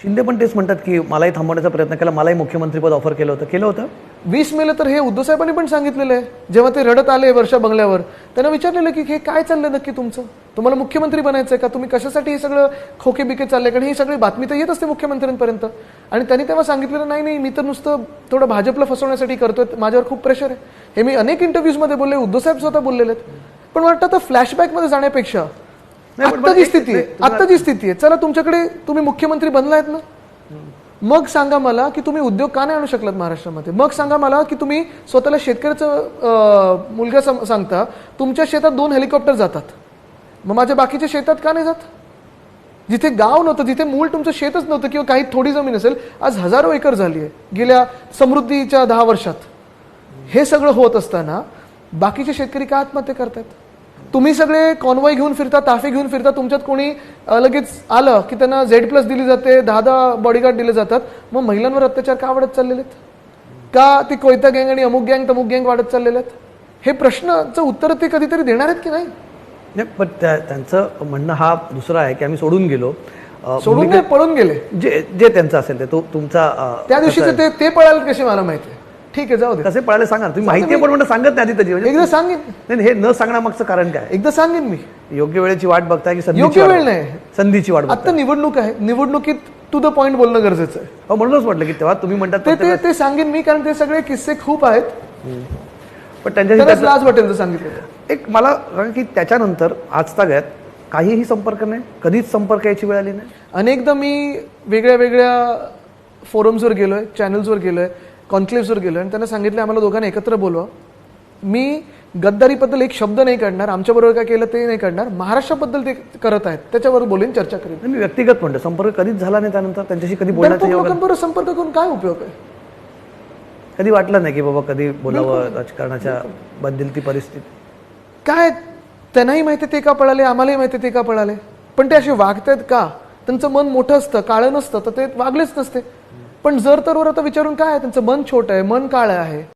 शिंदे पण तेच म्हणतात की मलाही थांबवण्याचा प्रयत्न केला, मलाही मुख्यमंत्रीपद ऑफर केलं होतं 20 मेला तर हे उद्धव साहेबांनी पण सांगितलेलं आहे. जेव्हा ते रडत आले वर्षा बंगल्यावर, त्यांना विचारलेलं की हे काय चाललंय नक्की तुमचं, तुम्हाला मुख्यमंत्री बनायचंय का, तुम्ही कशासाठी हे सगळं खोके बिके चाललंय, कारण ही सगळी बातमी तर येत असते मुख्यमंत्र्यांपर्यंत. आणि त्यांनी तेव्हा सांगितलेलं नाही मी तर नुसतं थोडं भाजपला फसवण्यासाठी करतोय, माझ्यावर खूप प्रेशर आहे. हे मी अनेक इंटरव्ह्यूजमध्ये बोलले, उद्धव साहेब स्वतः बोललेले आहेत. पण वाटतं आता फ्लॅशबॅकमध्ये जाण्यापेक्षा आत्ता जी स्थिती आहे, चला तुमच्याकडे तुम्ही मुख्यमंत्री बनलायत ना, मग सांगा मला की तुम्ही उद्योग का नाही आणू शकलात महाराष्ट्रामध्ये. मग सांगा मला की तुम्ही स्वतःला शेतकऱ्याचा मुलगा सांगता, तुमच्या शेतात 2 हेलिकॉप्टर जातात, मग माझ्या बाकीच्या शेतात का नाही जात. जिथे गाव नव्हतं, जिथे मूळ तुमचं शेतच नव्हतं किंवा काही थोडी जमीन असेल, आज हजारो एकर झाली आहे गेल्या समृद्धीच्या 10 वर्षात. हे सगळं होत असताना बाकीचे शेतकरी का आत्महत्या करतात. तुम्ही सगळे कॉन्वॉय घेऊन फिरता, ताफे घेऊन फिरता, तुमच्यात कोणी लगेच आलं की त्यांना Z+ दिली जाते, 10 बॉडीगार्ड दिले जातात. मग महिलांवर अत्याचार का वाढत चाललेले आहेत, का ती कोयता गँग आणि अमुक गँग तमुक गँग वाढत चाललेले आहेत. हे प्रश्नाचं उत्तर ते कधीतरी देणार आहेत की नाही. पण त्यांचं म्हणणं हा दुसरा आहे की आम्ही सोडून गेलो, सोडून नाही, पळून गेले. जे त्यांचं असेल ते तुमचा त्या दिवशीचे ते पळाले कसे मला माहिती आहे. ठीक आहे, जाऊ दे. कसे पळाले सांगा तुम्ही. माहिती पण म्हणून सांगत नाही आधी तरी. एकदा सांगेन. नाही, हे न सांगण्यामागचं कारण काय. एकदा सांगेन मी. योग्य वेळेची वाट बघताय की योग्य वेळ नाही, संधीची वाट बघताय. आता निवडणूक आहे, निवडणुकीत टू द पॉइंट बोलणं गरजेचं आहे. म्हणूनच म्हटलं की तेव्हा तुम्ही म्हणतात ते सांगेन मी, कारण ते सगळे किस्से खूप आहेत. पण त्यांच्याशी लाज वाटेल सांगितलं. एक मला कारण की त्याच्यानंतर आजतागायत काहीही संपर्क नाही, कधीच संपर्क यायची वेळ आली नाही. अनेकदा मी वेगळ्या वेगळ्या फोरम्सवर गेलोय, चॅनल्सवर गेलोय, कॉन्क्लेव्हवर गेलोय आणि त्यांना सांगितलं आम्हाला दोघांना एकत्र बोलवा. मी गद्दारीबद्दल एक शब्द नाही काढणार, आमच्याबरोबर काय केलं ते नाही काढणार, महाराष्ट्राबद्दल ते करत आहेत त्याच्यावर बोलेन, चर्चा करेन. मी व्यक्तिगत म्हणतो संपर्क कधीच झाला नाही. त्यानंतर त्यांच्याशी कधी बोलण्याचा लोकांबरोबर संपर्क करून काय उपयोग आहे. कधी वाटलं नाही की बाबा कधी बोलावं राजकारणाच्या बदलती परिस्थिती. काय त्यांनाही माहिती ते का पळाले, आम्हालाही माहिती ते का पळाले. पण ते असे वागतायत का, त्यांचं मन मोठं असतं, काळं नसतं, तर ते वागलेच नसते. पण जर तर आता विचारून काय आहे, त्यांचं मन छोटं आहे, मन काळं आहे.